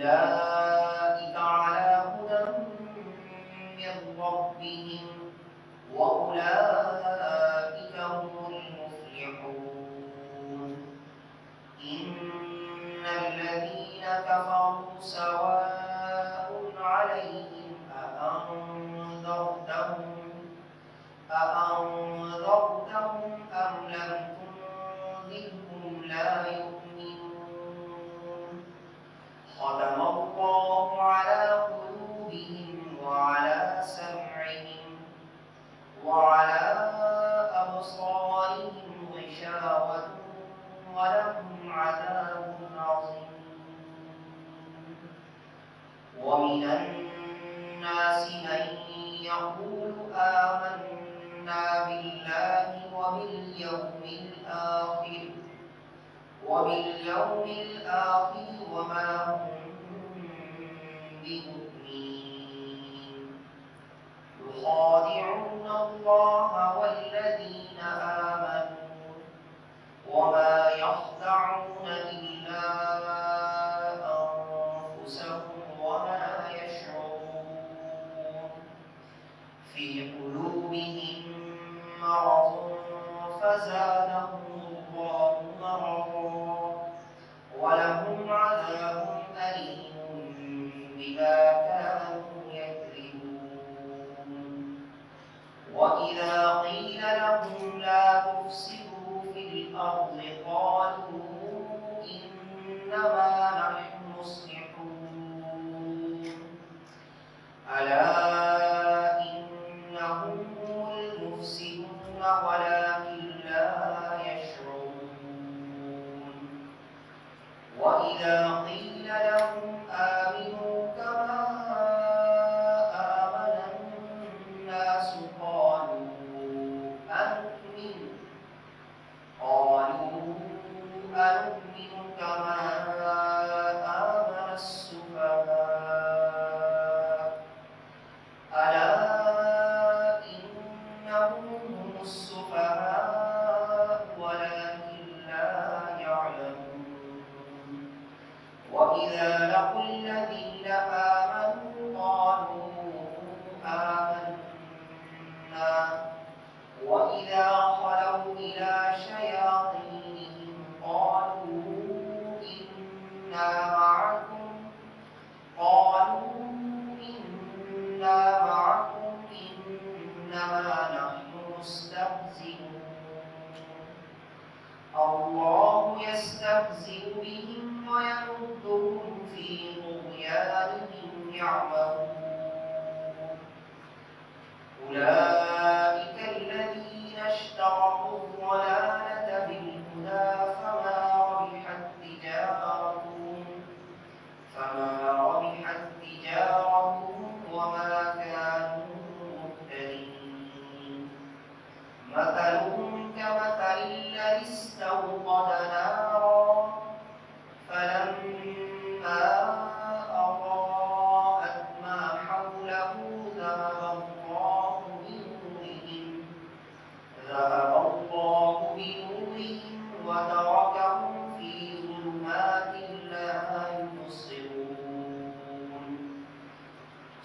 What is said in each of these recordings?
أولئك على هدى من ربهم وأولئك هم المفلحون. إن الذين كفروا سواء عليهم أأنذرتهم أم لم تنذرهم لا يؤمنون. ختم الله على قلوبهم وعلى سمعهم وعلى أبصارهم غشاوة ولهم عذاب عظيم. ومن الناس من يقول آمنا بالله وباليوم الآخر وما هم بمؤمنين. يخادعون الله والذين آمنوا وما يخدعون إلا أنفسهم وما يشعرون. في قلوبهم مرض فزادهم الله مرضا ولهم عذاب أليم بما كانوا يكذبون. وإذا قيل لهم لا تفسدوا في الأرض قالوا إنما نحن مصلحون. ألا إنهم هم المفسدون ولكن لا يشعرون. وإذا قيل لهم آمنوا كما آمن الناس قالوا أنؤمن كما آمن السفهاء. ألا إنهم هم السفهاء ولكن لا يعلمون. وإذا لقوا الذين آمنوا قالوا آمنا وإذا خلوا إلى شياطينهم قالوا إنا معكم إنما نحن مستهزئون. الله يستهزئ بهم ويمدهم في طغيانهم يعمهون. أولئك الذين اشتروا الضلالة بالهدى فما ربحت تجارتهم وما كانوا مهتدين. مثلهم كمثل الذي استوقد نارا فلما أضاءت ما حوله ذهب الله بنورهم وتركهم في ظلمات لا يبصرون.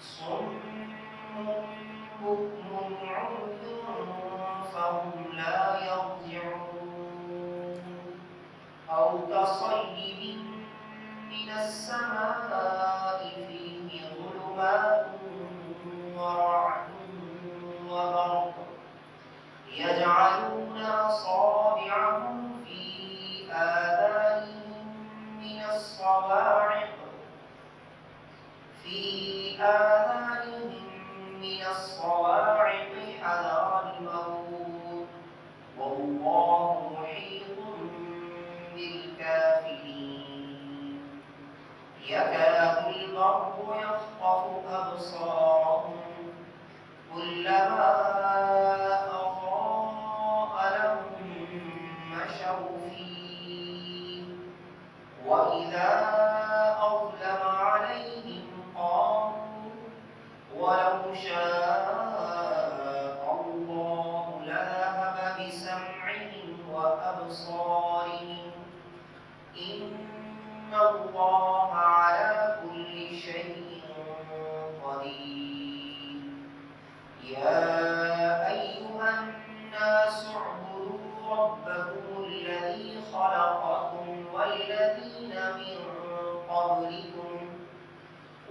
صم بكم عمي فهم لا يرجعون. أو كصيب من السماء فيه ظلمات ورعد وبرق يجعلون أصابعهم في آذانهم من الصواعق حذر الموت والله محيط بالكافرين. يكاد البرق يخطف أبصارهم كلما أضاء لهم مشوا فيه وإذا أظلم عليهم قاموا ولو شاء الله لذهب بسمعهم وأبصارهم إن الله على كل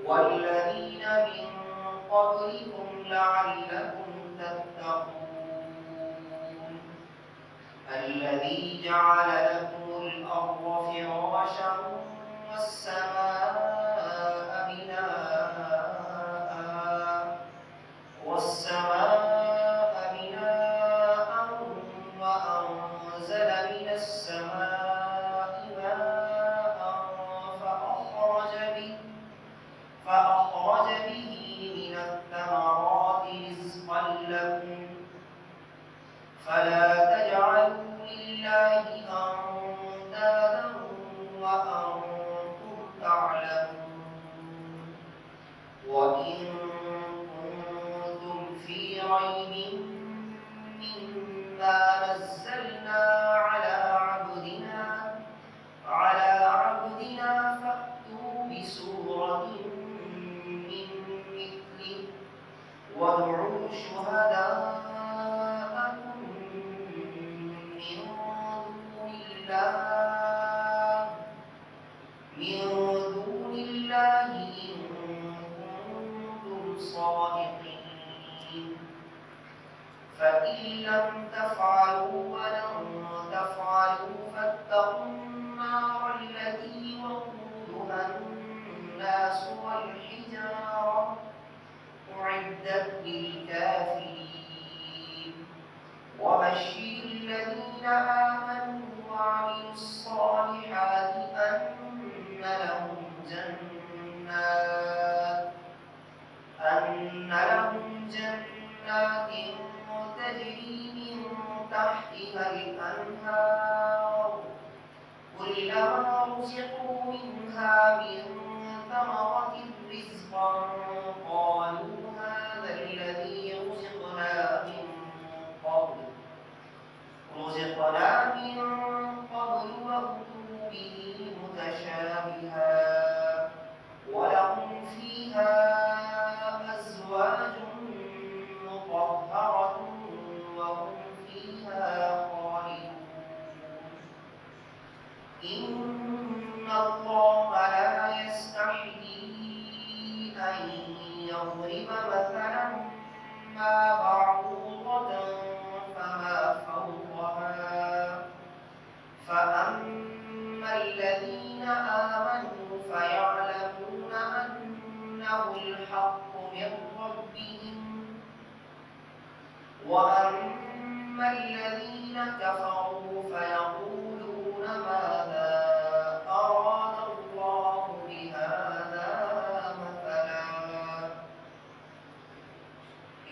والذين من قبلكم لعلكم تتقون الذي جعل لكم الأرض فراشا والسماء بناء وأنزل من السماء ماء فأخرج به من الثمرات رزقا لكم فلا تجعلوا لله أندادا وأنتم تعلمون وإن كنتم في ريب مما نزلنا على عبدنا فأتوا بسورة من مثله وادعوا شهداءكم من دون الله إن كنتم صادقين فإن لم تفعلوا ولن تفعلوا فاتقوا النار التي وقودها الناس والحجارة أعدت للكافرين وبشر الذين آمنوا وعملوا الصالحات أن لهم جنات تجري من تحتها الأنهار كلما رزقوا منها من ثمرة رزقا قالوا هذا الذي رزقنا من قبل وأتوا به متشابها ولهم فيها أزواج مطهرة وهم فيها خالدون إن الله لا يستحيي أن يضرب مثلا ما بعوضة فما فوقها فأما الذين آمنوا فيعلمون أنه الحق من ربهم وأما الذين كفروا فيقولون ماذا أراد الله بهذا مثلا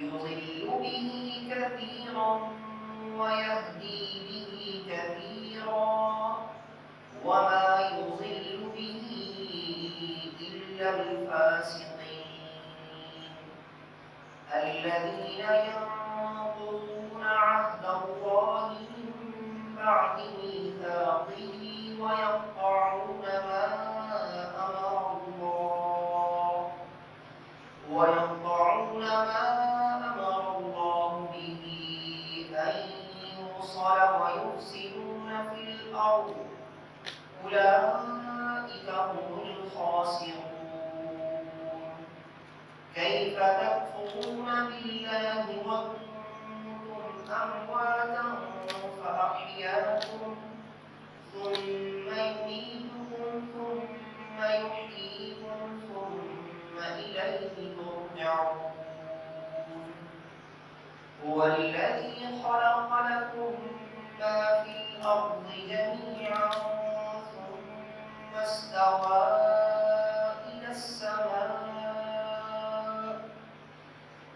يضل به كثيرا ويهدي به كثيرا وما يضل به إلا الفاسقين الذين ينقضون عهد الله من بعد ميثاقه ويقطعون ما أمر الله به أن يوصل ويفسدون في الأرض أولئك هم الخاسرون كيف تكفرون بالله وكنتم أمواتا فأحياكم ثم يميتكم ثم يحييكم ثم إليه ترجعون هو الذي خلق لكم ما في الأرض جميعا ثم استوى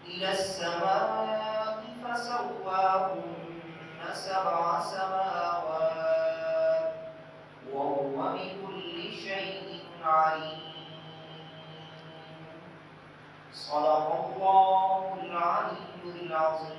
إلى السماء فسواهن سبع سماوات وهو بكل شيء عليم صدق الله العلي العظيم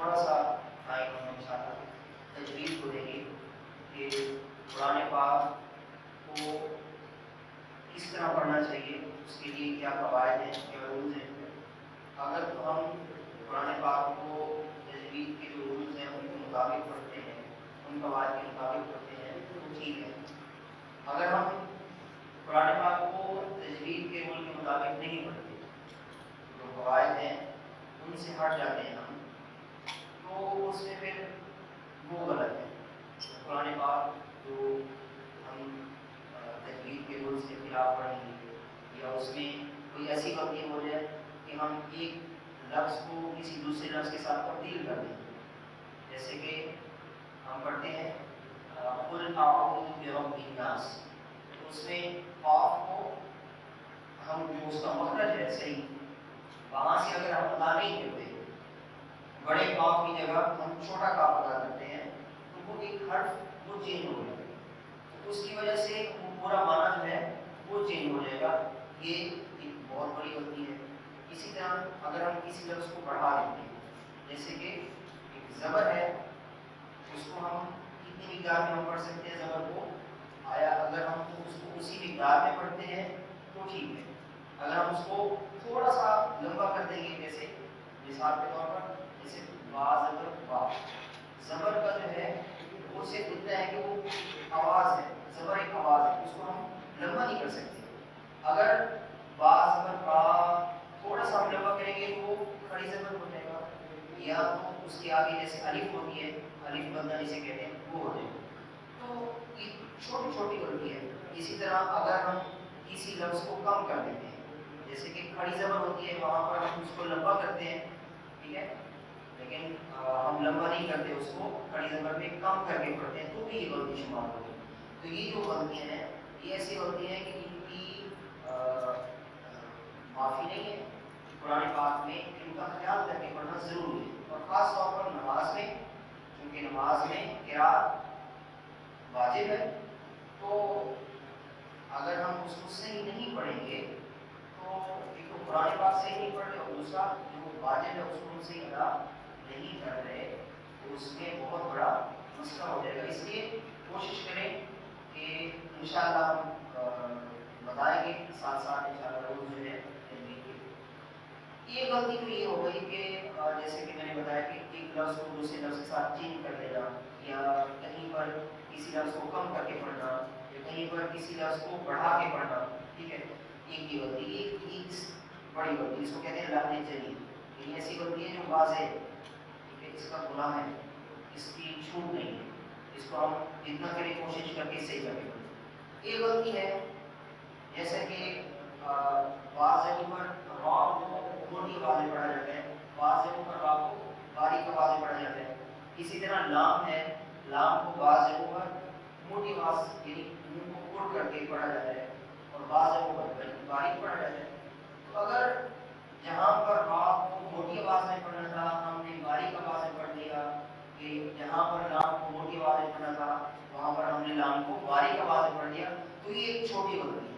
تھوڑا سا ٹائم ہم انشاءاللہ تجویز کو دیں گے کہ قرآن پاک کو کس طرح پڑھنا چاہیے، اس کے لیے کیا قواعد ہیں، کیا رولز ہیں۔ اگر تو ہم قرآن پاک کو تجوید کے جو رولز ہیں ان کے مطابق پڑھتے ہیں، ان قواعد کے مطابق پڑھتے ہیں تو ٹھیک ہے۔ اگر ہم قرآن پاک کو تجوید کے رول کے مطابق نہیں پڑھتے، جو قواعد ہیں ان سے ہٹ جاتے ہیں ہم، تو اس میں پھر وہ غلط ہے۔ قرآن پاک جو ہم تجوید کے رولز کے خلاف پڑھیں گے یا اس میں کوئی ایسی غلطی ہو جائے کہ ہم ایک لفظ کو کسی دوسرے لفظ کے ساتھ تبدیل کر دیں، جیسے کہ ہم پڑھتے ہیں قل اعوذ برب الناس، تو اس میں قاف کو ہم جو اس کا مخرج ہے صحیح، وہاں سے اگر ہم ادا نہیں کرتے، بڑے قاف کی جگہ ہم چھوٹا قاف ادا کرتے ہیں، تو وہ ایک حرف وہ چینج ہو جائے گا، اس کی وجہ سے وہ پورا معنی جو ہے وہ چینج ہو جائے گا۔ یہ ایک بہت بڑی غلطی ہے۔ اسی طرح اگر ہم کسی لفظ کو بڑھا دیتے ہیں، جیسے کہ ایک زبر ہے، اس کو ہم کتنی مقدار میں ہم پڑھ سکتے ہیں زبر کو، آیا اگر ہم اس کو اسی مقدار میں پڑھتے ہیں تو ٹھیک ہے۔ اگر ہم اس کو تھوڑا سا لمبا کر دیں گے، جیسے مثال کے طور پر جیسے با زبر با، زبر کا جو ہے وہ صرف اتنا ہے کہ وہ آواز ہے، زبر ایک آواز ہے، اس کو ہم لمبا نہیں کر سکتے۔ اگر با زبر با تھوڑا سا ہم لمبا کریں گے تو وہ کھڑی زبر ہو جائے گا، یا تو اس کے آگے جیسے الف ہوتی ہے، الف بندہ جسے کہتے ہیں وہ ہو جائے گا۔ تو یہ چھوٹی چھوٹی غلطی ہے۔ اسی طرح اگر ہم کسی لفظ کو کم کر دیتے ہیں، جیسے کہ کھڑی زبر ہوتی ہے وہاں پر ہم اس کو لمبا کرتے ہیں، ٹھیک ہے، لیکن ہم لمبا نہیں کرتے، اس کو کھڑی زبر میں کم کر کے پڑھتے ہیں، تو بھی یہ غلطی شمار ہوتی ہے۔ تو یہ جو غلطیاں ہیں یہ ایسی غلطیاں ہیں کہ ان کی معافی نہیں ہے۔ قرآن پاک میں ان کا خیال کر کے پڑھنا ضروری ہے، اور خاص طور پر نماز میں، کیونکہ نماز میں قرات واجب ہے، تو اگر ہم اس کو صحیح نہیں پڑھیں گے تو ایک تو قرآن پاک صحیح نہیں پڑھ رہے، اور دوسرا جو واجب ہے اس کو ہم صحیح ادا نہیں کر رہے، تو اس میں بہت بڑا مسئلہ ہو جائے گا۔ اس لیے کوشش کریں کہ انشاءاللہ ہم بتائیں گے ساتھ ساتھ انشاءاللہ روز جو ہے یہ غلطی تو یہ ہو گئی کہ جیسے کہ میں نے بتایا کہ ایک لفظ کو دوسرے لفظ کے ساتھ چینج کر دینا، یا کہیں پر کسی لفظ کو کم کر کے پڑھنا، یا کہیں پر کسی لفظ کو بڑھا کے پڑھنا، ٹھیک ہے، ایک یہ غلطی، ایک بڑی غلطی، اس کو کہتے ہیں لہنے جلی، یہ ایسی غلطی ہے جو واضح ہے، ٹھیک ہے، اس کا گناہ ہے، اس کی چھوٹ نہیں ہے، اس کو ہم جتنا کریں کوشش کر کے صحیح کریں۔ ایک غلطی ہے جیسے کہ بعض جگہوں پر را کو موٹی آواز میں پڑھا جاتا ہے، بعض جگہوں پر را کو باریک آواز میں پڑھا جاتا ہے۔ اسی طرح لام ہے، لام کو بعض جگہوں پر موٹی آواز یعنی منہ کو کھول کر کے پڑھا جاتا ہے، اور بعض جگہوں پر باریک پڑھا جاتا ہے۔ تو اگر جہاں پر را کو موٹی آواز میں پڑھنا تھا ہم نے باریک آواز میں پڑھ لیا، کہ جہاں پر لام کو موٹی آواز میں پڑھنا تھا وہاں پر ہم نے لام کو باریک آواز میں پڑھ لیا، تو یہ ایک چھوٹی غلطی ہے،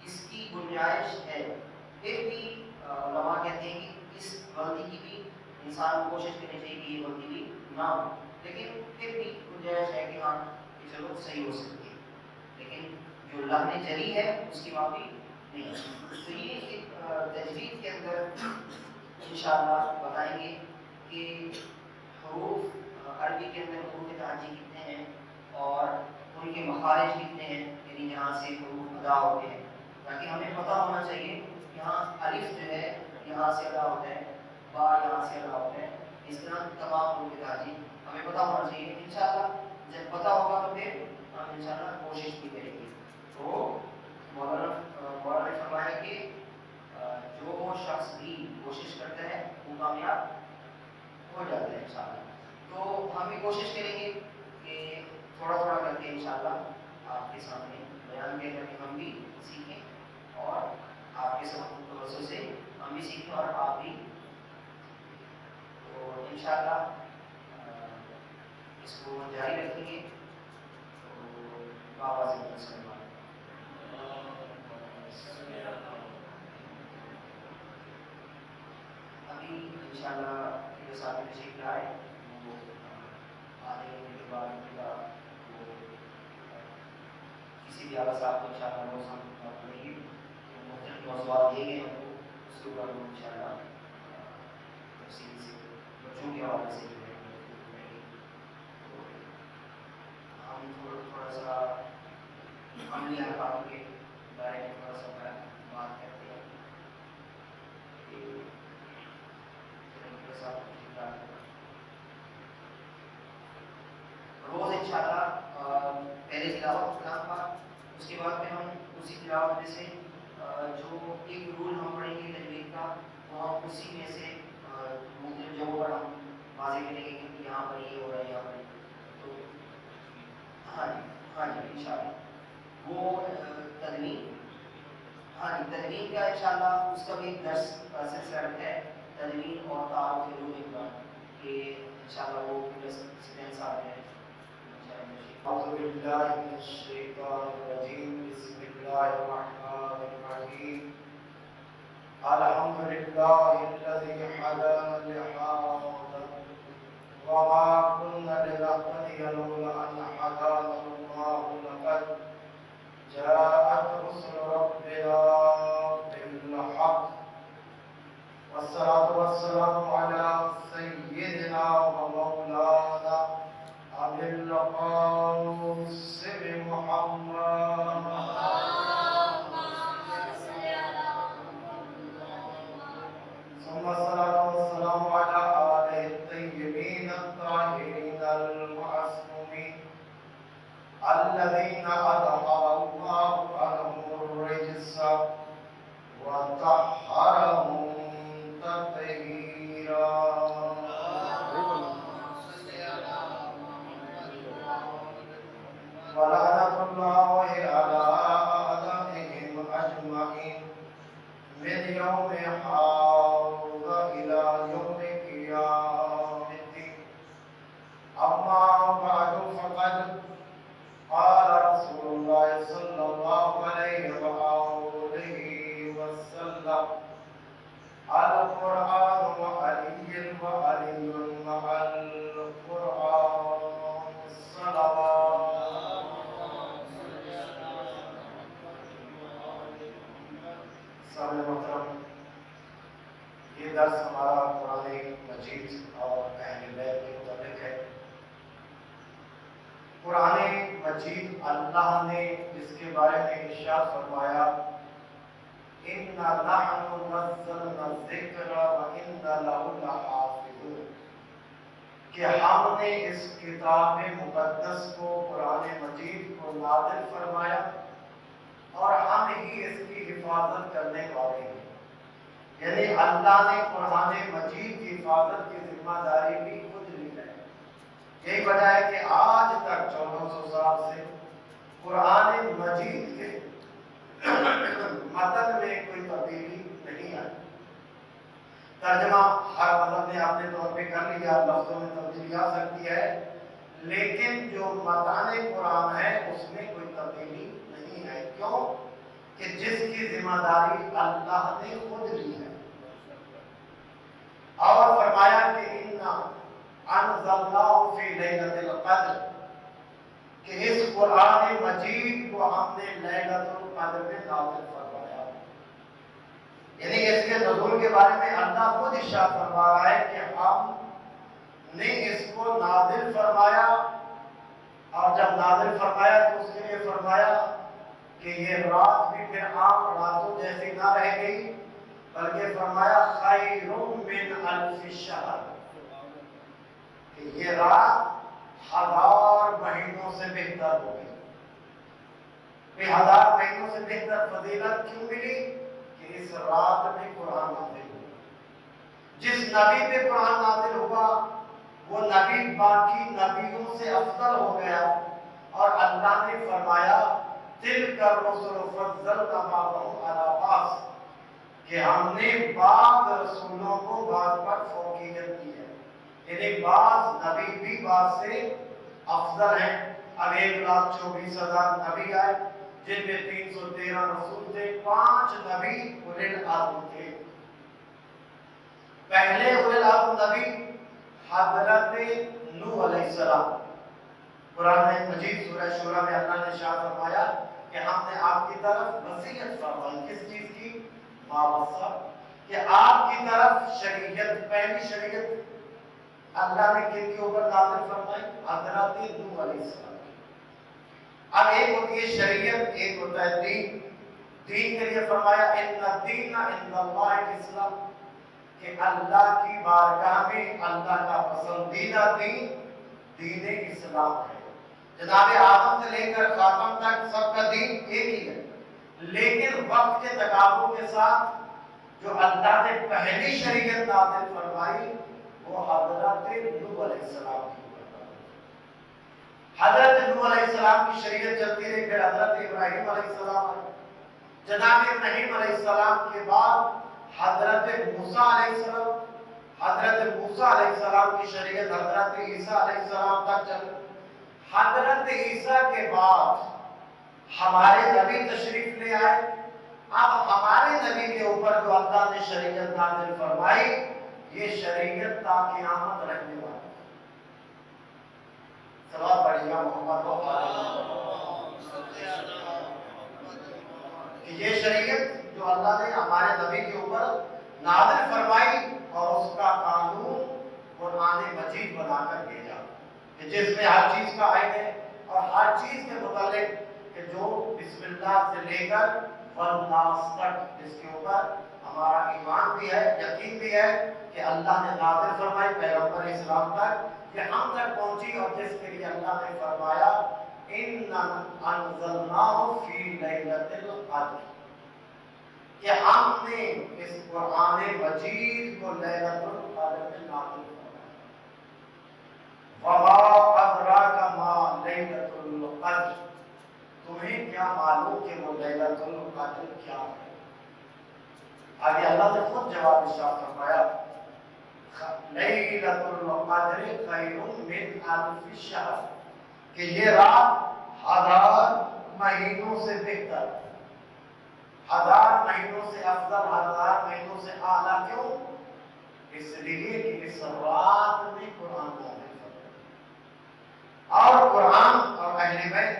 اس کی گنجائش ہے۔ پھر بھی علماء کہتے ہیں کہ اس غلطی کی بھی انسان کو کوشش کرنی چاہیے کہ یہ غلطی بھی نہ ہو، لیکن پھر بھی گنجائش ہے کہ ہاں کہ چلو صحیح ہو سکتی ہے، لیکن جو لہن جلی ہے اس کی معافی نہیں ہے۔ تو یہ ایک تجوید کے اندر انشاءاللہ بتائیں گے کہ حروف عربی کے اندر حروف تہجی کتنے ہیں اور ان کے مخارج کتنے ہیں، یعنی جہاں سے حروف ادا ہوتے ہیں، تاکہ ہمیں پتہ ہونا چاہیے یہاں الف جو ہے یہاں سے ادا ہوتا ہے، با یہاں سے ادا ہوتا ہے، اس طرح تمام حروف تہجی ہمیں پتہ ہونا چاہیے۔ انشاءاللہ جب پتہ ہوگا تو پھر ہم انشاءاللہ کوشش بھی کریں گے۔ تو مولانا نے فرمایا کہ جو شخص بھی کوشش کرتا ہے وہ کامیاب ہو جاتا ہے انشاءاللہ۔ تو ہم بھی کوشش کریں گے کہ تھوڑا تھوڑا کر کے انشاءاللہ آپ کے سامنے بیان کیا کہ ہم بھی سیکھیں، اور آپ کے سبق توجہ سے ہم بھی سیکھیں اور آپ بھی۔ تو انشاءاللہ اس کو جاری رکھیں گے۔ تو بابا سے ابھی انشاءاللہ کے ساتھ تشریف لائے وہ آنے کے بعد ان کا وہ کسی بھی اعلیٰ صاحب کو ان شاء اللہ روز ہم پڑھیں گے مختلف موضوعات دیے گئے ہیں وہ اس کے اوپر ان شاء اللہ تفصیل سے بچوں کے حوالے سے جو ہے ہم تھوڑا سا عملی احکام کے بارے میں تھوڑا سا بات کرتے ہیں کہ روز انشاءاللہ پہلے تلاوت کلام پاک، اس کے بعد پھر ہم اسی تلاوت میں سے جو ایک رول ہم پڑھیں گے تجوید کا وہ ہم اسی میں سے مختلف جگہوں پر ہم واضح کریں گے کہ یہاں پر یہ ہو رہا ہے یہاں پر تو ہاں جی انشاءاللہ وہ تدوین تدوین کا انشاءاللہ اس کا بھی ایک درس سلسلہ ہے تدوین اور تعارف علوم اقبال کہ انشاءاللہ وہ اسٹوڈنٹس آ رہے ہیں. أعوذ بالله من الشيطان الرجيم بسم الله الرحمن الرحيم الحمد لله الذي هدانا لهذا وما كنا لنهتدي لولا أن هدانا الله لقد جاءت رسل ربنا بالحق والصلاة والسلام على سيدنا ومولانا أبي القاسم محمد ثم الصلاة والسلام على آله الطيبين الطاهرين المعصومين الذين أذهب الله عنهم الرجس وطهرهم تطهيرا. ولعنة الله على أعدائهم أجمعين من يوم هذا إلى يوم قيام الدين. أما بعد فقد قال رسول الله صلى الله عليه وآله وسلم القرآن وعلي وعلي مع القرآن الصلوات. سامع محترم، یہ درس ہمارا قرآن مجید اور اہل بیت کے متعلق ہے. قرآن مجید اللہ نے جس کے بارے میں ارشاد فرمایا اِنَّا نَحْنُ نَزَّلْنَا الذِّكْرَ وَإِنَّا لَهُ لَحَافِظُونَ کہ ہم نے اس کتاب مقدس کو قرآن مجید کو نازل فرمایا اور ہم ہی اس کی حفاظت کرنے والے ہیں. یعنی اللہ نے قرآن مجید کی حفاظت کی ذمہ داری بھی خود لی ہے. یہی وجہ ہے کہ آج تک 1400 سال سے قرآن مجید کے متن میں کوئی تبدیلی نہیں آئی. ترجمہ ہر مذہب نے اپنے طور پہ کر لیا، لفظوں میں تبدیلی آ سکتی ہے، لیکن جو متن قرآن ہے اس میں کوئی تبدیلی نہیں ہے. کیوں؟ کہ جس کی ذمہ داری اللہ نے خود لی ہے. اور فرمایا کہ اِنَّا أَنزَلْنَاهُ فِي لَيْلَةِ الْقَدْرِ کہ اس قرآن مجید کو ہم نے لیلۃ القدر میں نازل فرمایا. یعنی اس کے نزول کے بارے میں اللہ خود ارشاد فرما رہا ہے کہ ہم نے اس کو نازل فرمایا، اور جب نازل فرمایا تو اس کے لیے فرمایا کہ یہ رات بھی پھر عام راتوں جیسی نہ رہ گئی، بلکہ فرمایا خیر من الف شہر کہ یہ رات 1000 مہینوں سے بہتر ہو گئی. 1000 مہینوں سے بہتر فضیلت کیوں ملی؟ کہ اس رات میں قرآن نازل ہوا. جس نبی پہ قرآن نازل ہوا وہ نبی باقی نبیوں سے افضل ہو گیا، اور اللہ نے فرمایا تلک الرسل فضلنا بعضهم علی بعض کہ ہم نے بعض رسولوں کو بعض پر فوقیت دی ہے. یعنی بعض نبی بھی بعض سے افضل ہیں. اب 1,24,000 نبی آئے جن میں 313 رسول تھے، 5 نبی اولل العزم تھے. پہلے اولل العزم نبی حضرت نوح علیہ السلام، قرآن مجید سورہ شورى میں اللہ نے ارشاد فرمایا کہ ہم نے آپ کی طرف وصیت فرمائی، کس چیز کی؟ ماوصہ، کہ آپ کی طرف شریعت، پہلی شریعت اللہ نے کن کے اوپر نازل فرمائی؟ حضرت نوح علیہ السلام۔ اب ایک ہوتی ہے شریعت، ایک ہوتا ہے دین۔ دین کے لیے فرمایا ان الدین عند اللہ الاسلام، کہ اللہ کی بارگاہ میں اللہ کا پسندیدہ دین دین اسلام ہے۔ جناب آدم سے لے کر خاتم تک سب کا دین ایک ہی ہے، لیکن وقت کے تقاضوں کے ساتھ جو اللہ نے پہلی شریعت نازل فرمائی وہ حضرت نوح علیہ السلام کی۔ حضرت نوح علیہ السلام کی شریعت چلتی رہی، پھر حضرت ابراہیم علیہ السلام آئے، جناب ابراہیم علیہ السلام کے بعد حضرت موسیٰ علیہ السلام، حضرت موسیٰ علیہ السلام کی شریعت حضرت عیسیٰ علیہ السلام تک چلی۔ حضرت عیسیٰ کے بعد ہمارے نبی تشریف لے آئے، اب ہمارے نبی کے اوپر جو اللہ نے شریعت نازل فرمائی یہ شریعت تا قیامت رہنے والی۔ سلام پڑھیے گا محمد کہ یہ شریعت جو اللہ نے ہمارے نبی کے اوپر نازل فرمائی اور اس کا قانون قرآن مجید بنا کر بھیجا، کہ جس میں ہر چیز کا آئین ہے اور ہر چیز کے متعلق کہ جو بسم اللہ سے لے کر والناس تک، جس کے اوپر ہمارا ایمان بھی ہے، یقین بھی ہے کہ اللہ نے نازل فرمائی پیغمبر اسلام تک، کہ ہم تک پہنچی، اور جس کے لیے اللہ نے فرمایا اِنَّا أَنزَلْنَاهُ فِي لَيْلَةِ الْقَدْرِ، کہ ہم نے اس قرآن مجید کو لیلۃ القدر میں نازل فرمایا۔ وَمَا أَدْرَاكَ مَا لَيْلَةُ الْقَدْرِ، تمہیں کیا معلوم کہ وہ لیلۃ القدر کیا ہے؟ آگے اللہ نے خود جواب ارشاد فرمایا لیلۃ القدر خیر من الف شہر، کہ یہ رات 1000 مہینوں سے بہتر، 1000 مہینوں سے افضل، 1000 مہینوں سے اعلیٰ۔ کیوں؟ اس لیے کہ اس رات میں قرآن نازل فرمایا، اور قرآن اور اہل بیت،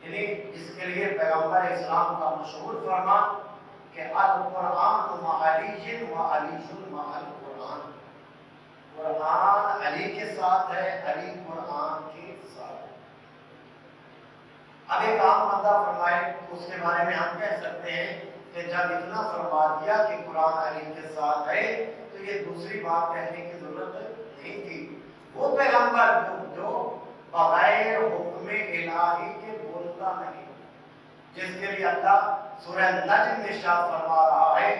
یعنی اس کے لیے پیغمبر اسلام کا مشہور فرمان کہ القرآن مع علی و علی مع القرآن، قرآن علی کے ساتھ ہے، علی قرآن کے ساتھ ہے۔ اب ایک عام بندہ فرمائے اس کے بارے میں ہم کہہ سکتے ہیں کہ جب اتنا فرما دیا کہ قرآن علی کے ساتھ ہے تو یہ دوسری بات کہنے کی ضرورت نہیں تھی۔ وہ پیغمبر جو بغیر حکم الہی کے بولتا نہیں، جس کے لیے اللہ سورہ نجم میں ارشاد فرما رہا ہے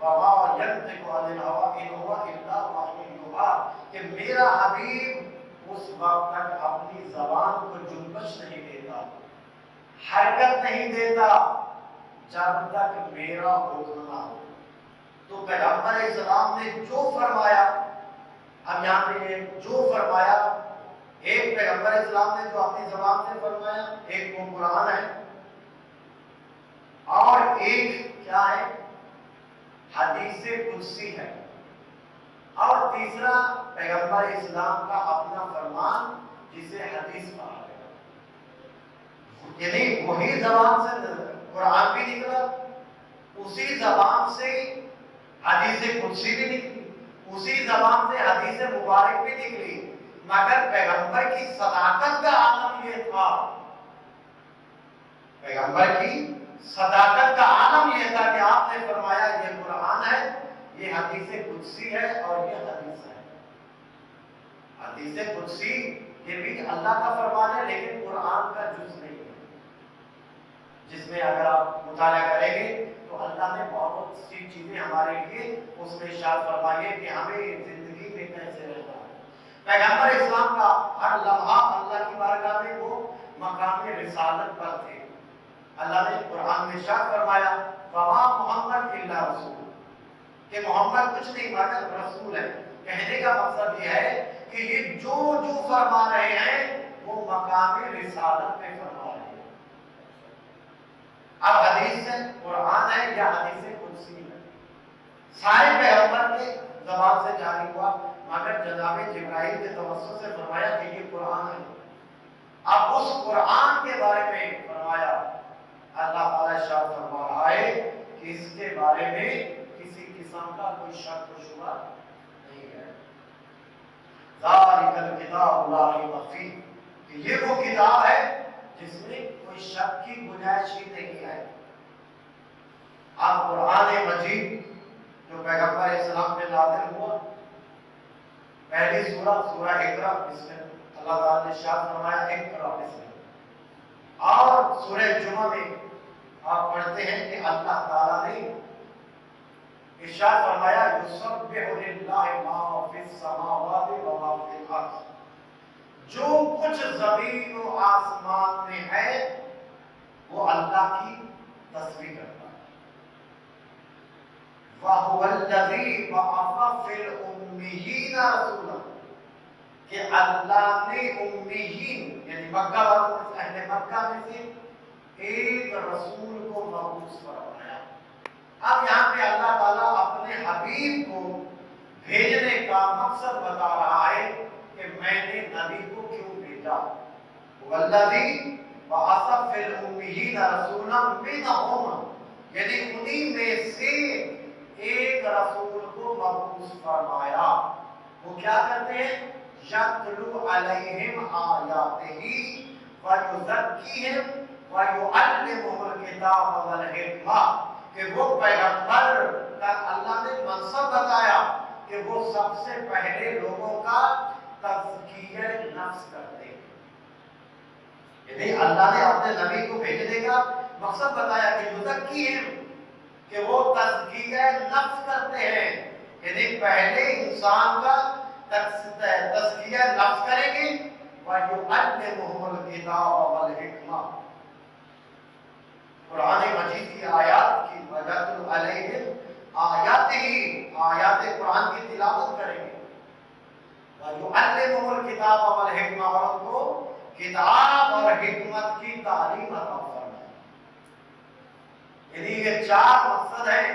وَمَا يَنطِقُ عَنِ الْهَوَىٰ إِنْ هُوَ إِلَّا وَحْيٌ يُوحَىٰ، کہ میرا حبیب اس وقت تک اپنی زبان کو جنبش نہیں دیتا، حرکت نہیں دیتا جب تک میرا حکم نہ ہو۔ تو پیغمبر اسلام نے جو فرمایا، اب یہاں پہ یہ جو فرمایا، ایک پیغمبر اسلام نے جو اپنی زبان سے فرمایا، ایک وہ قرآن ہے، اور ایک کیا ہے؟ حدیث قدسی ہے، اور تیسرا پیغمبر اسلام کا اپنا فرمان جسے حدیث کہا گیا، یعنی وہی زبان سے قرآن بھی نکلا، اسی زبان سے حدیث قدسی بھی نکلی، اسی زبان سے حدیث مبارک بھی نکلی، مگر پیغمبر کی صداقت کا عالم یہ تھا، پیغمبر کی صداقت کا عالم یہ تھا کہ آپ نے فرمایا یہ قرآن ہے، یہ حدیث قدسی ہے، اور یہ حدیث ہے۔ حدیث قدسی یہ بھی اللہ کا فرمان ہے، لیکن قرآن کا جز نہیں ہے، جس میں اگر آپ مطالعہ کریں گے تو اللہ نے بہت سی چیزیں ہمارے لیے اس میں ارشاد فرمائی ہے کہ ہمیں زندگی میں کیسے رہنا ہے۔ پیغمبر اسلام کا ہر لمحہ اللہ کی بارگاہ میں وہ مقام رسالت پر تھے۔ اللہ نے قرآن میں ارشاد فرمایا وما محمد الا رسول، کہ محمد کچھ نہیں مگر رسول ہے۔ کہنے کا مقصد یہ ہے کہ یہ جو فرما رہے ہیں وہ مقام رسالت پہ فرما رہے ہیں۔ اب حدیث ہے، قرآن ہے یا حدیث قدسی ہے، سارے پیغمبر کے زبان سے جاری ہوا، مگر جناب جبرائیل کے توسط سے فرمایا کہ یہ قرآن ہے. اب اس قرآن کے بارے میں فرمایا اللہ تعالیٰ ارشاد فرما رہا ہے کہ اس کے بارے میں کسی قسم کا کوئی شک و شبہ نہیں ہے. ذالک الکتاب لا ریب فیہ، کہ یہ وہ کتاب ہے جس میں کوئی شک کی گنجائش ہی نہیں ہے. اب قرآن مجید جو پیغمبر اسلام پہ نازل ہوا، پہلی سورہ اقرا، اس میں اللہ تعالیٰ نے ارشاد فرمایا اقرا بسم اللہ. اور سورہ جمعہ میں آپ پڑھتے ہیں کہ اللہ تعالیٰ نے ارشاد فرمایا یسبح للہ ما فی السماوات و ما فی الارض، جو کچھ زمین و آسمان میں ہے وہ اللہ کی تسبیح کرتا ہے. وَهُوَ الَّذِي بَعَثَ فِي الْأُمِّيِّينَ رَسُولًا، کہ اللہ نے امیین یعنی مکہ والوں میں سے، اہل مکہ میں سے ایک رسول کو مبعوث فرمایا. اب یہاں پہ اللہ تعالیٰ اپنے حبیب کو بھیجنے کا مقصد بتا رہا ہے کہ میں نے نبی کو کیوں بھیجا. والذی بعث فی الامیین رسولا منہم، یعنی انہی میں سے ایک رسول کو مبعوث فرمایا. وہ کیا کرتے ہیں؟ یتلو علیہم آیاتہ ویزکیہم ویعلمہم الکتاب والحکمہ، کہ وہ پیغمبر کا اللہ نے منصب بتایا کہ وہ سب سے پہلے لوگوں کا تزکیہ نفس کرتے ہیں. یعنی اللہ نے اپنے نبی کو بھیجنے کا مقصد بتایا کہ یزکیہم، کہ وہ تزکیہ نفس کرتے ہیں. یعنی پہلے انسان کا تزکیہ نفس کریں گے. وَيُعَلِّمُهُمُ الْكِتَابَ وَالْحِکْمَةَ، قرآن مجید کی آیات کی وَيَتْلُو عَلَيْهِمْ آیاتہ، آیات قرآن کی تلاوت کریں گے. وَيُعَلِّمُهُمُ الْكِتَابَ وَالْحِکْمَةَ، اور ان کو کتاب اور حکمت کی تعلیم عطا فرمائے. یعنی یہ چار مقصد ہیں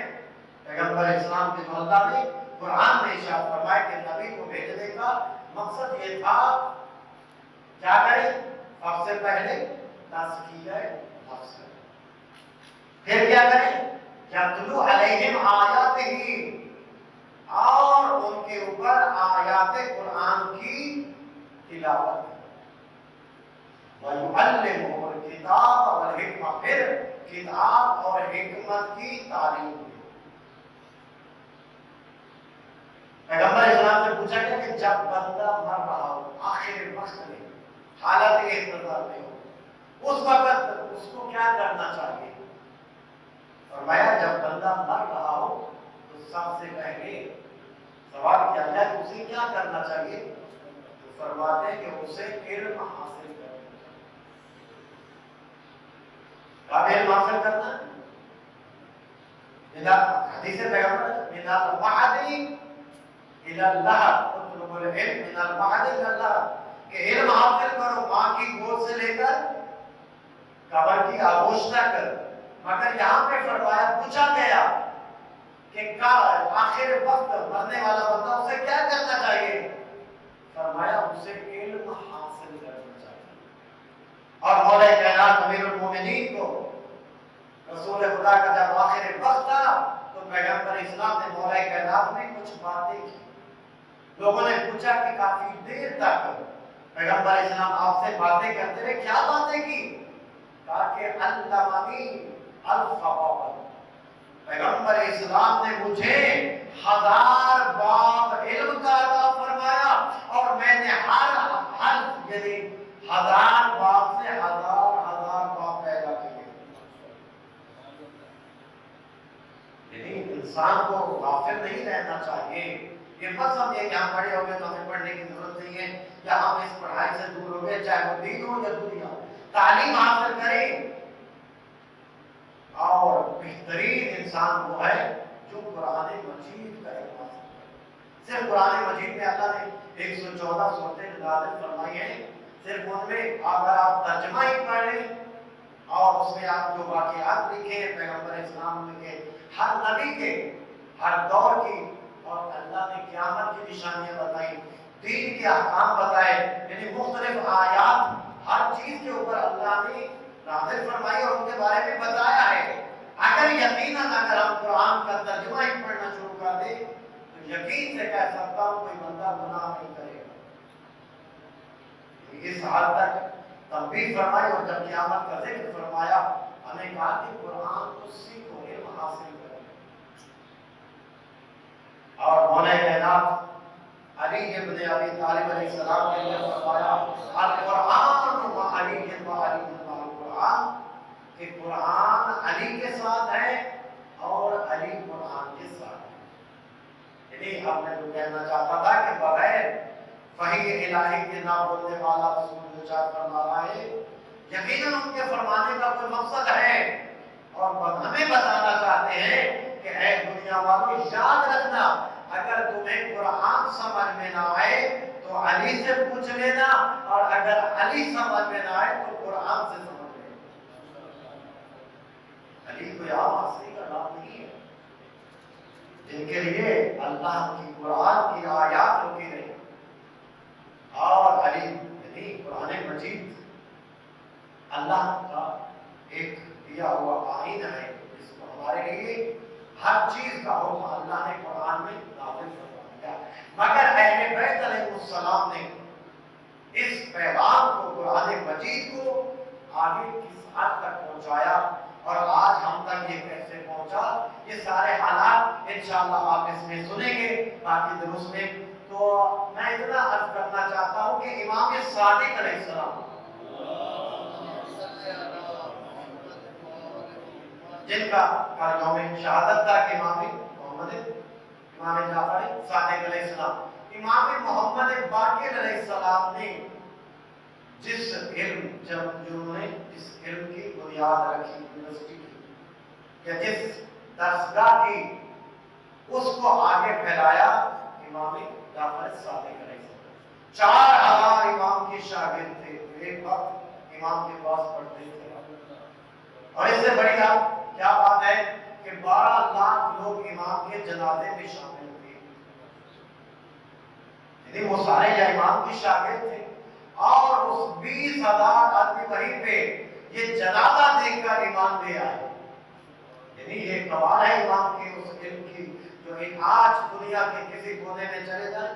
پیغمبر اسلام کے جو اللہ نے قرآن میں ارشاد فرمایا کہ نبی کو بھیجنے کا مقصد یہ تھا کیا کریں؟ سب سے پہلے تزکیہ نفس کریں. پھر کیا کریں؟ یتلو علیہم آیاتہ، اور ان کے اوپر آیات قرآن کی تلاوت کریں. وَيُعَلِّمُهُمُ الْكِتَابَ وَالْحِکْمَةَ، پھر کتاب اور حکمت کی تعلیم دیں. پیغمبر اسلام سے پوچھا گیا کہ جب بندہ مر رہا ہو، آخر وقت میں، حالت انتظار میں ہو، اس وقت اس کو کیا کرنا چاہیے؟ فرمایا جب بندہ مر رہا ہو تو سب سے پہلے سوال کیا جائے کہ اسے کیا کرنا چاہیے؟ تو فرماتے ہیں کہ اسے علم حاصل کرنا چاہیے. کب علم حاصل کرنا ہے؟ حدیث پیغمبر من المہدی الی اللحد، اطلب العلم من المہدی الی اللحد، کہ علم حاصل کرو ماں کی گود سے لے کر قبر کی آغوش تک. مگر یہاں پہ فرمایا، پوچھا گیا کہ آخر وقت مرنے والا بندہ اسے کیا کرنا چاہیے؟ فرمایا اسے علم حاصل کرنا چاہیے. اور مولا کائنات امیر المومنین کو رسول خدا کا جب آخر وقت تھا تو پیغمبر اسلام نے مولا کائنات میں کچھ باتیں کی. لوگوں نے پوچھا کہ کافی دیر تک پیغمبر اسلام آپ سے باتیں کرتے رہے، کیا باتیں کی؟ کہا کہ علمنی الفضائل، پیغمبر اسلام نے مجھے 1000 باب علم کا عطا فرمایا، اور میں نے ہر یعنی 1000 باب سے 1000 باب پیدا کیے. یعنی انسان کو غافل نہیں رہنا چاہیے. یہ مت سمجھے کہ ہم بڑے ہو گئے تو ہمیں پڑھنے کی ضرورت نہیں ہے، یا ہم اس پڑھائی سے دور ہو گئے، چاہے وہ دین ہو یا دنیا. تعلیم حاصل کریں، اور بہترین انسان وہ ہے جو قرآن مجید کا علم حاصل کرے. صرف قرآن مجید میں اللہ نے 114 سورتیں نازل فرمائی ہیں. صرف ان میں اگر آپ ترجمہ ہی پڑھ لیں اور اس میں آپ جو واقعات لکھے ہیں پیغمبر اسلام کے، ہر نبی کے ہر دور کی اور اللہ نے قیامت کی نشانیاں بتائی، دین کے احکام بتائے، یعنی مختلف آیات ہر چیز کے اوپر اللہ نے نازل فرمائی اور ان کے بارے میں بتایا ہے۔ اگر یقیناً اگر ہم قرآن کا ترجمہ ہی پڑھنا شروع کر دیں تو یقین سے کہہ سکتا ہوں کوئی بندہ گناہ نہیں کرے گا۔ اس حال تک تنبیہ فرمائی اور جب قیامت کا ذکر فرمایا ہمیں کہا کہ قرآن کو سیکھو، علم حاصل کرو۔ اور مولا کائنات علی ابن ابی طالب علیہ السلام کے لیے فرمایا القرآن و علی و علی مع القرآن، کہ قرآن علی کے ساتھ ہے اور علی قرآن کے ساتھ ہے۔ یعنی اب میں جو کہنا چاہتا تھا کہ بغیر وحی الہی کے نہ بولنے والا رسول ارشاد فرما رہا ہے یقیناً ان کے فرمانے کا کوئی مقصد ہے اور ہمیں بتانا چاہتے ہیں کہ اے دنیا والوں یاد رکھنا، اگر تمہیں قرآن سمجھ میں نہ آئے تو علی سے پوچھ لینا، اور اگر علی سمجھ میں نہ آئے تو قرآن سے سمجھ لینا۔ علی کوئی عام ہستی کا نام نہیں ہے، جن کے لیے اللہ کی قرآن کی آیات ہوتی رہی، اور علی یعنی قرآن مجید اللہ کا ایک دیا ہوا آئین ہے جس کو ہمارے لیے ہر چیز کا حکم اللہ نے قرآن میں نازل فرمایا، مگر اہل بیت علیہ السلام نے اس پیغام کو، قرآن مجید کو آگے کس حد تک پہنچایا اور آج ہم تک یہ کیسے پہنچا، یہ سارے حالات انشاءاللہ آپ اس میں سنیں گے باقی دروس میں۔ تو میں اتنا عرض کرنا چاہتا ہوں کہ امام صادق علیہ السلام جن کا یوم شہادت تھا کہ امام جعفر صادق علیہ السلام، امام محمد باقر علیہ السلام نے جس علم جنہوں نے جس علم کی بنیاد رکھی یونیورسٹی کی یا جس درسگاہ کی، اس کو آگے پھیلایا امام جعفر صادق علیہ السلام۔ 4000 امام کے شاگرد تھے، ایک وقت امام کے پاس پڑھتے تھے، اور اس سے بڑی کیا بات ہے کہ 12 لاکھ لوگ امام کے جنازے میں شامل ہوئے، یعنی وہ سارے یا امام کے شاگرد تھے، اور اس 20,000 آدمی وہیں پہ یہ جنازہ دیکھ کر ایمان لے آئے۔ یعنی یہ کمال ہے امام کے اس علم کی، جو آج دنیا کے کسی کونے میں چلے جائیں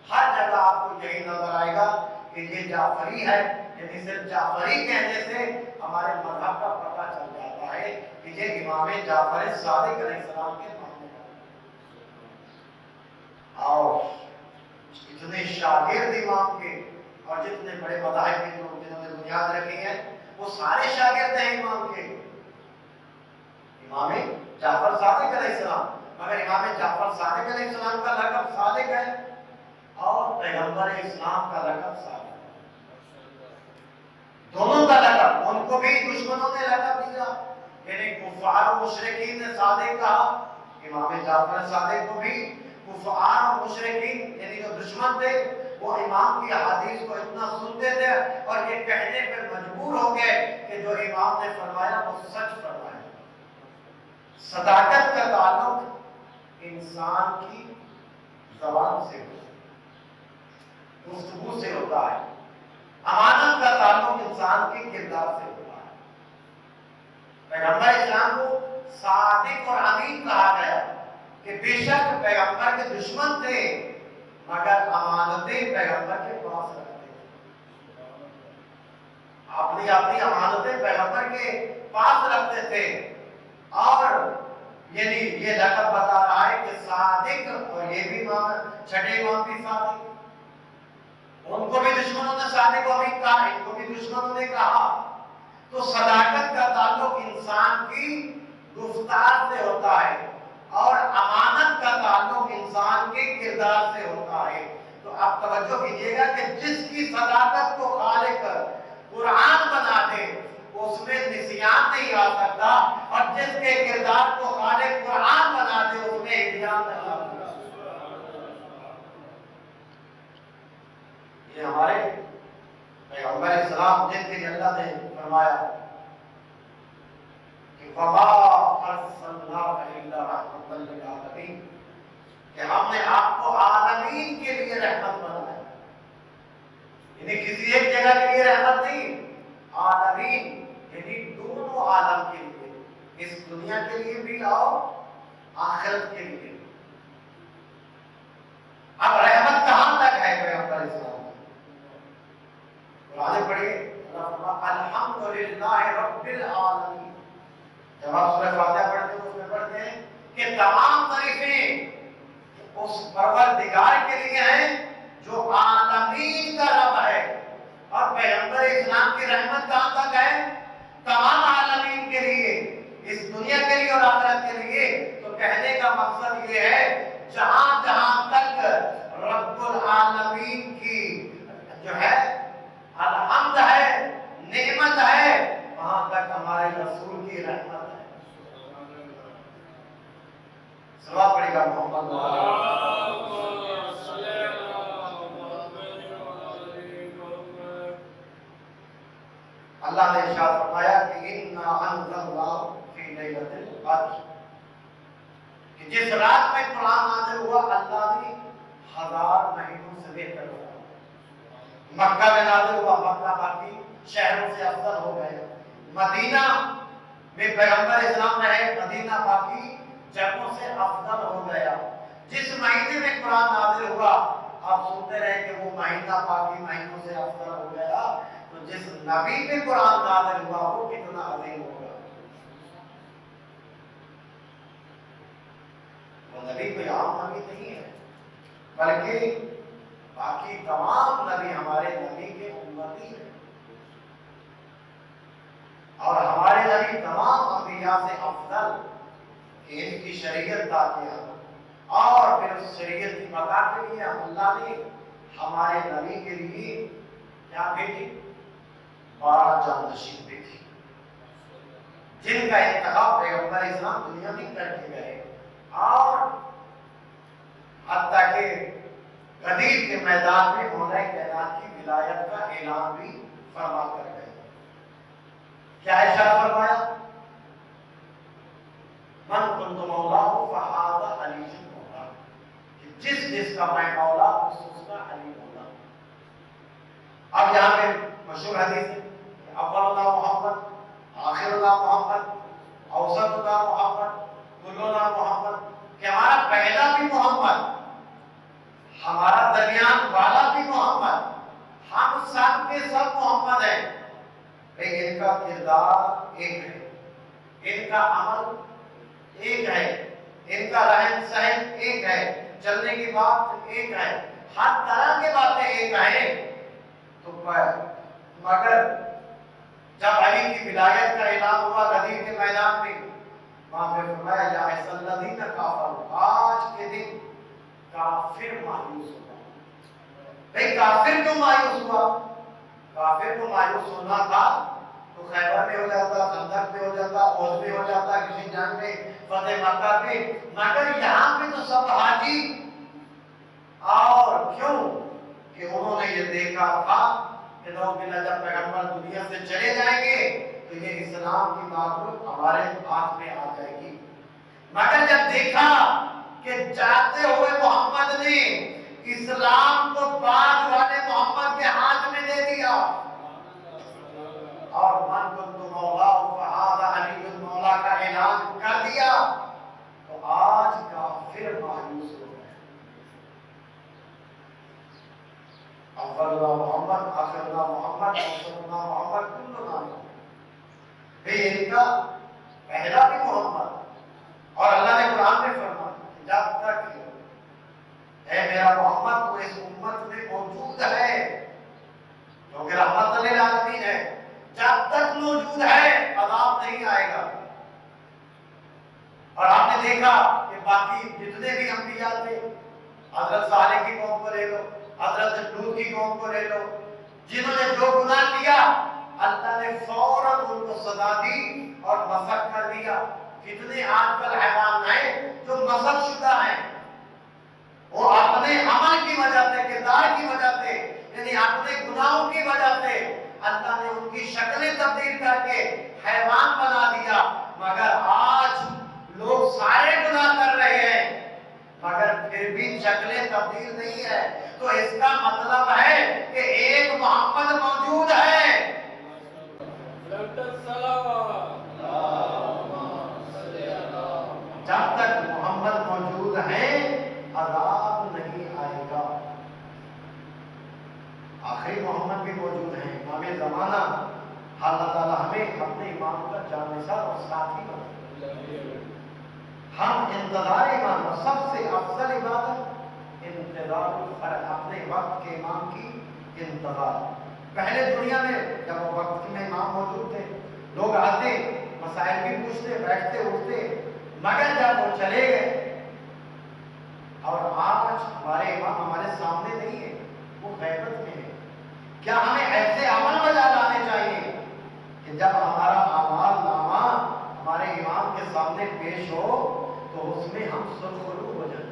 ہر جگہ آپ کو یہی نظر آئے گا کہ یہ جعفری ہے، یعنی صرف جعفری کہنے سے ہمارے مذہب کا پتہ چل جاتا ہے کہ یہ امام جعفر صادق علیہ السلام کے ماننے والے، اور جتنے شاگرد امام کے اور جتنے بڑے مذاہب کے جنہوں نے بنیاد رکھی ہے وہ سارے شاگرد ہیں امام کے، امام جعفر صادق علیہ السلام، مگر امام جعفر صادق علیہ السلام کا لقب صادق ہے اور پیغمبر اسلام کا لقب صادق ہے، دونوں کا لقب، ان کو بھی دشمنوں نے لقب دیا، یعنی کفار و مشرکین نے صادق کہا، امام جعفر صادق کو بھی کفار و مشرکین یعنی جو دشمن تھے وہ امام کی احادیث کو اتنا سنتے تھے اور یہ کہنے پر مجبور ہو گئے کہ جو امام نے فرمایا وہ سچ فرمایا۔ صداقت کا تعلق انسان کی زبان سے ہوتا ہے، گفتگو سے ہوتا ہے، امانت کا تعلق انسان کے کردار سے ہوتا ہے۔ پیغمبر اسلام کو صادق اور امین کہا گیا کہ بے شک پیغمبر کے دشمن تھے مگر امانتیں پیغمبر کے پاس رکھتے تھے، اپنی امانتیں پیغمبر کے پاس رکھتے تھے، اور یعنی یہ لقب بتا رہا ہے کہ صادق، اور یہ بھی چھٹے امام بھی صادق، ان کو بھی دشمنوں نے صادق و امین کہا، ان کو بھی دشمنوں نے کہا۔ تو صداقت کا تعلق انسان کی گفتار سے ہوتا ہے اور امانت کا تعلق انسان کے کردار سے ہوتا ہے۔ تو آپ توجہ کیجیے گا کہ جس کی صداقت کو خالق قرآن بنا دے اس میں نسیان نہیں آ سکتا، اور جس کے کردار کو خالق قرآن بنا دے اس میں ہدایت نہیں آ سکتا۔ یہ ہمارے پیغمبر اسلام جن کے لیے اللہ نے فرمایا کہ وَمَا أَرْسَلْنَاكَ إِلَّا رَحْمَةً لِلْعَالَمِينَ، کہ ہم نے آپ کو عالمین کے لیے رحمت بنایا، یعنی کسی ایک جگہ کے لیے رحمت نہیں، عالمین یعنی دونوں عالم کے لیے، اس دنیا کے لیے بھی اور آخرت کے لیے۔ اب رحمت کہاں تک ہے پیغمبر اسلام کی؟ قرآن پڑھیے، اللہ فرماتا الحمدللہ رب العالمین۔ جب آپ سورہ فاتحہ پڑھتے ہیں اس میں پڑھتے ہیں کہ تمام تعریفیں اس پروردگار کے لیے ہیں جو عالمین کا رب ہے، اور پیغمبر اسلام کی رحمت کہاں تک ہے؟ تمام عالمین کے لیے، اس دنیا کے لیے اور آخرت کے لیے۔ تو کہنے کا مقصد یہ ہے جہاں جہاں تک رب العالمین کی جو ہے الحمد ہے، نعمت ہے، وہاں تک ہمارے رسول کی رحمت ہے۔ سوال پڑے گا محمد اللہ نے ارشاد فرمایا کہ اِنَّا أَنزَلْنَاهُ فِي لَيْلَةِ الْقَدْرِ، کہ جس رات میں قرآن نازل ہوا اللہ نے 1000 مہینوں سے بہتر ہوا۔ مکہ میں نازل ہوا، مکہ باقی شہروں سے افضل ہو گئے۔ مدینہ میں پیغمبر اسلام رہے، مدینہ باقی جگہوں سے افضل ہو گیا۔ جس مہینے میں قرآن نازل ہوا آپ سنتے رہے کہ وہ مہینہ باقی مہینوں سے افضل ہو گیا، تو جس نبی پہ قرآن نازل ہوا وہ کتنا عظیم ہوگا۔ وہ نبی کوئی عام نبی نہیں ہے، بلکہ باقی تمام نبی ہمارے نبی کے امتی ہیں، اور ہمارے نبی تمام انبیاء سے افضل کہ ان کی شریعت تاکہ اور پھر اس شریعت کی بقا کے لیے اللہ نے ہمارے نبی کے لیے کیا بھیجی؟ 12 جانشین بھیجی، جن کا انتخاب پیغمبر اسلام دنیا میں کر کے گئے، اور حتیٰ کہ غدیر کے میدان میں مولا کائنات کی ولایت کا اعلان بھی فرما کر گئے۔ کیا ارشاد فرمایا؟ من کنت مولاہ فہذا علی مولا، کہ جس کا میں مولا اس کا علی مولا۔ اب یہاں پہ مشہور حدیث ہے کہ اولنا محمد، آخرنا محمد، اوسطنا محمد، کلنا محمد، کہ ہمارا پہلا بھی محمد، ہمارا درمیان والا بھی محمد، ہم سب کے سب محمد ہیں۔ ان کا کردار ایک ہے، ان کا عمل ایک ہے، ان کا رہن سہن ایک ہے، چلنے کی بات ایک ہے، ہر طرح کی باتیں ایک ہیں۔ تو مگر جب علی کی ولایت کا اعلان ہوا غدیر کے میدان میں، وہاں پہ فرمایا یا ایسا الذین کافروا، آج کے دن کافر مایوس ہوا۔ بھئی کافر کیوں مایوس ہوا؟ کافر کو مایوس ہونا تھا تو خیبر میں ہو جاتا، خندق میں ہو جاتا، اوز میں ہو جاتا، کسی جنگ میں، فتح مکہ میں، مگر یہاں پہ تو سب حاجی۔ اور کیوں؟ کہ انہوں نے یہ دیکھا تھا کہ جب پیغمبر دنیا سے چلے جائیں گے تو یہ اسلام کی بات ہمارے ہاتھ میں آ جائے گی، مگر جب دیکھا کہ جاتے ہوئے محمد نے اسلام کو بعد والے محمد کے ہاتھ میں دے دیا، اور من کنت مولا فہذا علی مولا کا اعلان کر دیا، تو آج کافر مایوس ہو گئے۔ اولنا محمد، آخرنا محمد، اوسطنا محمد، کلنا محمد، ان کا پہلا بھی محمد۔ اور اللہ نے قرآن میں فرمایا جب تک اے میرا محمد تو اس امت میں موجود ہے، کیونکہ رحمت للعالمین ہے، جب تک موجود ہے عذاب نہیں آئے گا۔ اور آپ نے دیکھا کہ باقی جتنے بھی انبیاء تھے، حضرت صالح کی قوم کو لے لو، حضرت لوط کی قوم کو لے لو، جنہوں نے جو گناہ کیا اللہ نے فوراً ان کو سزا دی اور مسخ کر دیا۔ کتنے آج کل حیوان ہیں جو مسخ شدہ ہیں، وہ اپنے عمل کی وجہ سے، کردار کی وجہ سے، یعنی اپنے گناہوں کی وجہ سے اللہ نے ان کی شکلیں تبدیل کر کے حیوان بنا دیا۔ مگر آج لوگ سارے گناہ کر رہے ہیں، مگر پھر دلیل نہیں ہے، تو اس کا مطلب ہے کہ ایک محمد موجود ہے۔ جب تک محمد موجود ہیں عذاب نہیں آئے گا۔ آخری محمد بھی موجود ہیں، امام زمانہ۔ اللہ تعالیٰ ہمیں اپنے امام کا جانثار اور ساتھی بنائے۔ ہم انتظار امام، سب سے افضل عبادت انتظار الفرد، اپنے وقت کے امام کی انتظار۔ پہلے دنیا میں جب وہ وقت میں امام موجود تھے، لوگ آتے مسائل بھی پوچھتے، بیٹھتے اٹھتے، مگر جب وہ چلے گئے اور آج ہمارے امام ہمارے سامنے نہیں ہے، وہ غیبت میں ہے۔ کیا ہمیں ایسے عمل بجا لانے چاہیے کہ جب ہمارا اعمال نامہ ہمارے امام کے سامنے پیش ہو تو اس میں ہم سرخرو ہو جائیں۔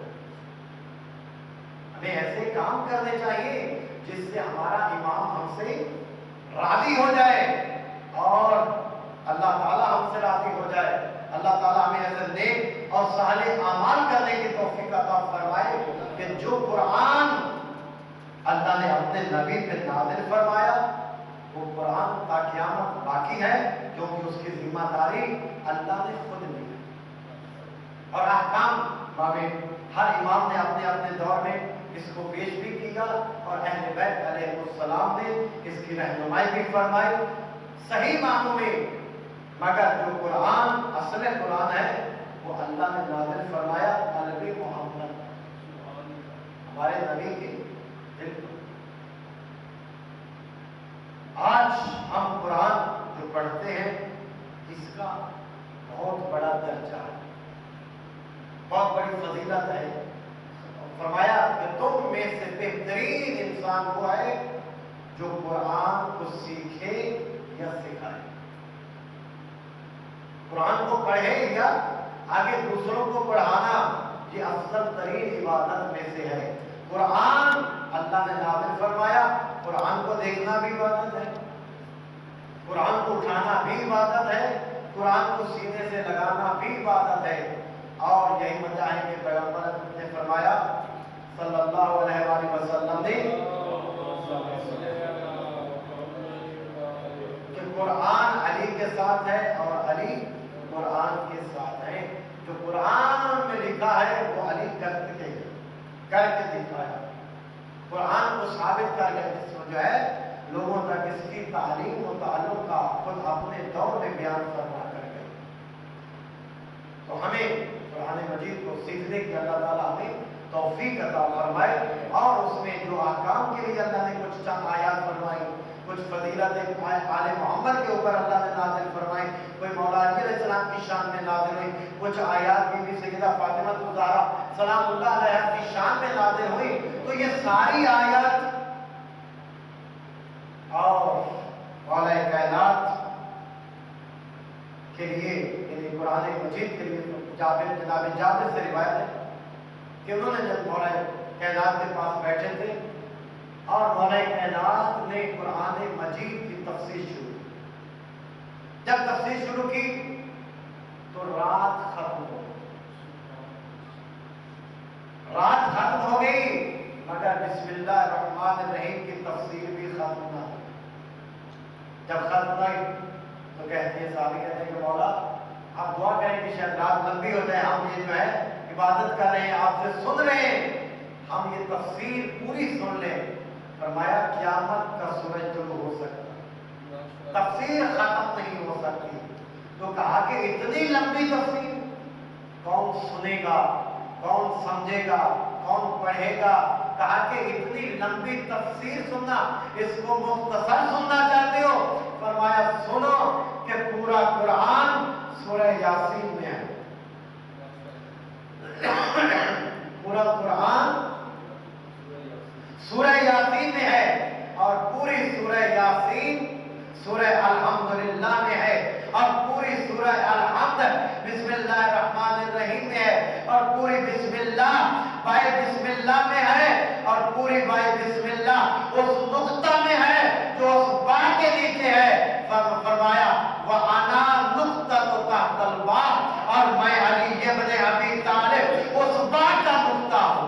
ہمیں ایسے کام کرنے چاہیے جس سے ہمارا امام ہم سے راضی ہو جائے اور اللہ تعالیٰ ہم سے راضی ہو جائے۔ اللہ تعالیٰ ہمیں ایسے نیک اور صالح اعمال کرنے کی توفیق عطا فرمائے کہ جو قرآن اللہ نے اپنے نبی پہ نازل فرمایا وہ قرآن تا قیامت باقی ہے، کیونکہ اس کی ذمہ داری اللہ نے خود لی ہے۔ اور احکام ہر امام نے اپنے اپنے دور میں اس کو پیش بھی کیا اور اہل بیت علیہ السلام نے اس کی رہنمائی بھی فرمائی صحیح معنوں میں۔ مگر جو قرآن اصل قرآن ہے وہ اللہ نے نازل فرمایا قلب محمد، ہمارے نبی کے دل پر۔ آج ہم قرآن جو پڑھتے ہیں اس کا بہت بڑا درجہ ہے، بہت بڑی فضیلت ہے۔ فرمایا کہ تم میں سے بہترین انسان وہ ہے جو قرآن کو سیکھے یا سکھائے، قرآن کو پڑھے یا آگے دوسروں کو پڑھانا، یہ افضل ترین عبادت میں سے ہے۔ قرآن اللہ نے نازل فرمایا، قرآن کو دیکھنا بھی عبادت ہے، قرآن کو اٹھانا بھی عبادت ہے، قرآن کو سینے سے لگانا بھی عبادت ہے۔ اور یہی وجہ ہے کہ پیغمبر نے فرمایا صلی اللہ علیہ وآلہ وسلم نے کہ قرآن علی کے ساتھ ہے اور علی قرآن کے ساتھ ہے۔ جو قرآن میں لکھا ہے وہ علی کر کے دکھایا، قرآن کو ثابت کر کے جس میں جو ہے لوگوں تک اس کی تعلیم و تعلق کا خود اپنے دور میں بیان فرما کر گئے۔ تو ہمیں قرآن مجید کو سیکھنے کی اللہ تعالیٰ ہمیں توفیق عطا فرمائے، اور اس میں جو احکام کے لیے اللہ نے کچھ چند آیات فرمائی، کچھ فضیلت آل محمد کے اوپر اللہ نے نازل فرمائی، کوئی مولا علی علیہ السلام کی شان میں نازل ہوئی، کچھ آیات بی بی سیدہ فاطمہ الزہرا سلام اللہ علیہا کی شان میں نازل ہوئی، تو یہ ساری آیات اور مولا کائنات کے لیے یعنی قرآن مجید کے لیے جناب جابر سے روایت ہے کہ انہوں نے جب مولا کائنات کے پاس بیٹھے تھے اور مولا کائنات نے قرآن مجید کی تفسیر شروع کی، جب تفسیر شروع کی تو رات ختم ہو گئی، مگر بسم اللہ الرحمن الرحیم کی تفسیر بھی ختم نہ ہوئی۔ جب ختم ہوئی تو کہتے ہیں صحابی کہتے ہیں کہ مولا آپ دعا کریں کہ شاید رات لمبی ہو جائے، ہم یہ جو ہے عبادت کر رہے ہیں، آپ سے سن رہے ہیں، ہم یہ تفسیر پوری سن لیں۔ فرمایا قیامت کا سورج طلوع ہو سکتا، تفسیر ختم نہیں ہو سکتی۔ تو کہا کہ اتنی لمبی تفسیر کون سنے گا، کون سمجھے گا، کون پڑھے گا؟ کہا کہ اتنی لمبی تفسیر سننا، اس کو مختصر سننا چاہتے ہو؟ فرمایا سنو کہ پورا قرآن سورہ یاسین میں ہے، پورا قرآن سورہ یاسین میں ہے، اور پوری سورہ یاسین سورہ الحمدللہ میں ہے، اور پوری سورہ الحمد بسم اللہ الرحمن الرحیم میں ہے، اور پوری بسم اللہ بائے بسم اللہ میں ہے، اور پوری بائے بسم اللہ اس نقطہ میں ہے جو اس با کے نیچے ہے۔ فرمایا وَأَنَا نُقْطَةُ تَحْتَ الْبَاءِ، اور میں علی ابن ابی طالب اس با کا نقطہ ہوں۔